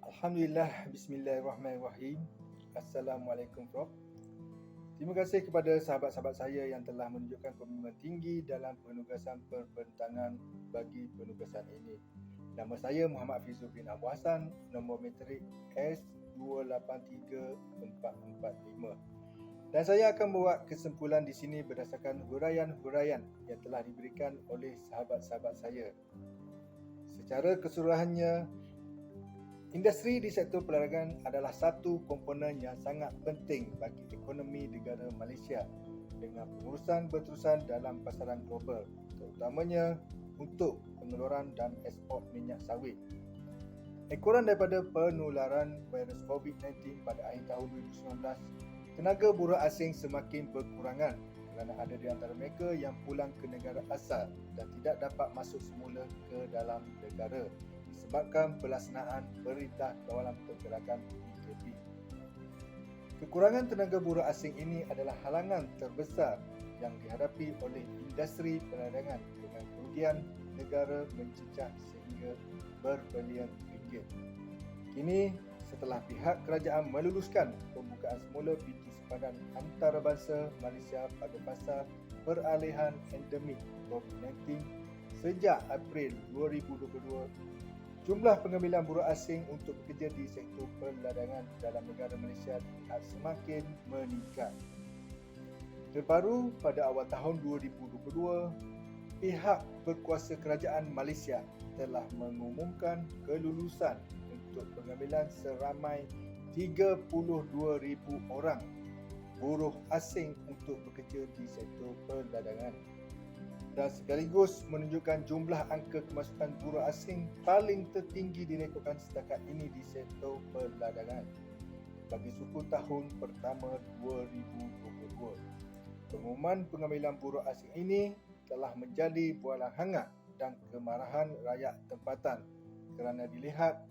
Alhamdulillah, Bismillahirrahmanirrahim. Assalamualaikum Prof. Terima kasih kepada sahabat-sahabat saya yang telah menunjukkan komitmen tinggi dalam penugasan perbentangan bagi penugasan ini. Nama saya Muhammad Fizul bin Abu Hassan, nombor metrik S283445. Dan saya akan membuat kesimpulan di sini berdasarkan huraian-huraian yang telah diberikan oleh sahabat-sahabat saya. Secara keseluruhannya, industri di sektor perdagangan adalah satu komponen yang sangat penting bagi ekonomi negara Malaysia dengan pengurusan berterusan dalam pasaran global, terutamanya untuk pengeluaran dan ekspor minyak sawit. Ekoran daripada penularan virus COVID-19 pada akhir tahun 2019, tenaga buruh asing semakin berkurangan kerana ada di antara mereka yang pulang ke negara asal dan tidak dapat masuk semula ke dalam negara disebabkan pelaksanaan Perintah Kawalan Pergerakan PKP. Kekurangan tenaga buruh asing ini adalah halangan terbesar yang dihadapi oleh industri perdagangan dengan kerugian negara mencecah sehingga berbilion ringgit. Kini, setelah pihak kerajaan meluluskan pembukaan semula pintu sepadan antarabangsa Malaysia pada fasa peralihan endemik COVID-19 sejak April 2022, jumlah pengambilan buruh asing untuk bekerja di sektor perdagangan dalam negara Malaysia terlihat semakin meningkat. Terbaru pada awal tahun 2022, pihak berkuasa kerajaan Malaysia telah mengumumkan kelulusan untuk pengambilan seramai 32,000 orang buruh asing untuk bekerja di sektor perdagangan, dan sekaligus menunjukkan jumlah angka kemasukan buruh asing paling tertinggi direkodkan setakat ini di sektor perdagangan bagi suku tahun pertama 2022. Pengumuman pengambilan buruh asing ini telah menjadi bualan hangat dan kemarahan rakyat tempatan kerana dilihat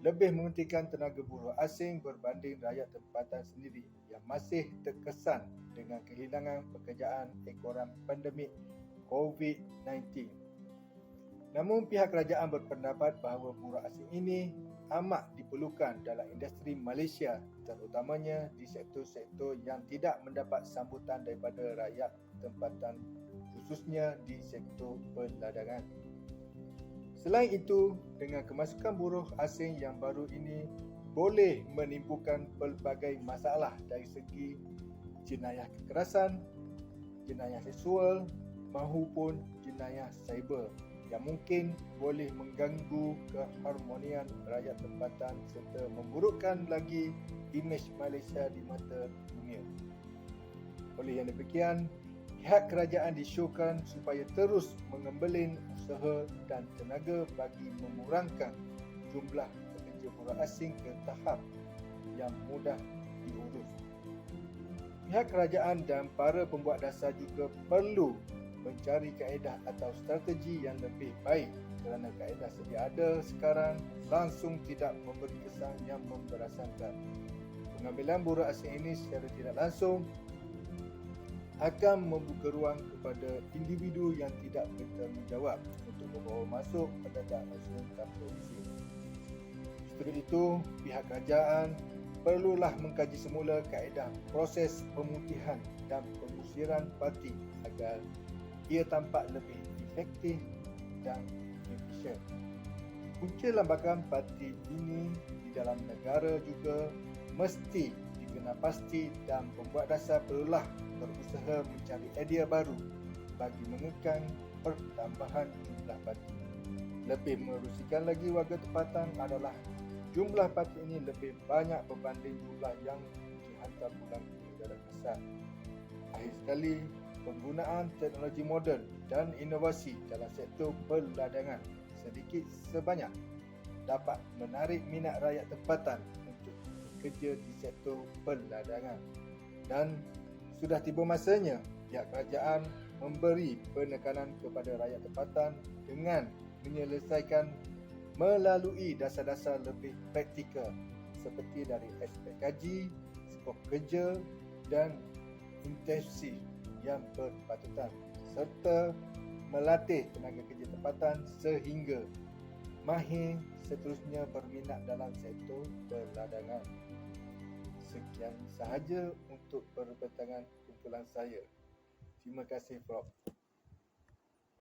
lebih mementingkan tenaga buruh asing berbanding rakyat tempatan sendiri yang masih terkesan dengan kehilangan pekerjaan ekoran pandemik COVID-19. Namun pihak kerajaan berpendapat bahawa buruh asing ini amat diperlukan dalam industri Malaysia, terutamanya di sektor-sektor yang tidak mendapat sambutan daripada rakyat tempatan, khususnya di sektor perdagangan. Selain itu, dengan kemasukan buruh asing yang baru ini boleh menimbulkan pelbagai masalah dari segi jenayah kekerasan, jenayah seksual maupun jenayah cyber yang mungkin boleh mengganggu keharmonian rakyat tempatan serta memburukkan lagi imej Malaysia di mata dunia. Oleh yang demikian, pihak kerajaan disyorkan supaya terus mengembelin usaha dan tenaga bagi memurangkan jumlah pekerja buruh asing ke tahap yang mudah diurus. Pihak kerajaan dan para pembuat dasar juga perlu mencari kaedah atau strategi yang lebih baik kerana kaedah sedia ada sekarang langsung tidak memberi kesan yang memberasakan. Pengambilan buruh asing ini secara tidak langsung akan membuka ruang kepada individu yang tidak bertanggungjawab untuk membawa masuk pendadak asing dan produksi. Setelah itu, pihak kerajaan perlulah mengkaji semula kaedah proses pemutihan dan pengusiran parti agar ia tampak lebih efektif dan efisien. Punca lambakan parti ini di dalam negara juga mesti dikenal pasti dan pembuat dasar perlulah berusaha mencari idea baru bagi mengekang pertambahan jumlah parti. Lebih merusikan lagi warga tempatan adalah jumlah parti ini lebih banyak berbanding jumlah yang dihantar pulang ke negara asal. Akhir sekali, penggunaan teknologi moden dan inovasi dalam sektor perdagangan sedikit sebanyak dapat menarik minat rakyat tempatan untuk bekerja di sektor perdagangan. Dan sudah tiba masanya pihak kerajaan memberi penekanan kepada rakyat tempatan dengan menyelesaikan melalui dasar-dasar lebih praktikal seperti dari aspek kaji, skop kerja dan intensif yang berpatutan serta melatih tenaga kerja tempatan sehingga mahir seterusnya berminat dalam sektor perladangan. Sekian sahaja untuk perbincangan kumpulan saya. Terima kasih, Prof.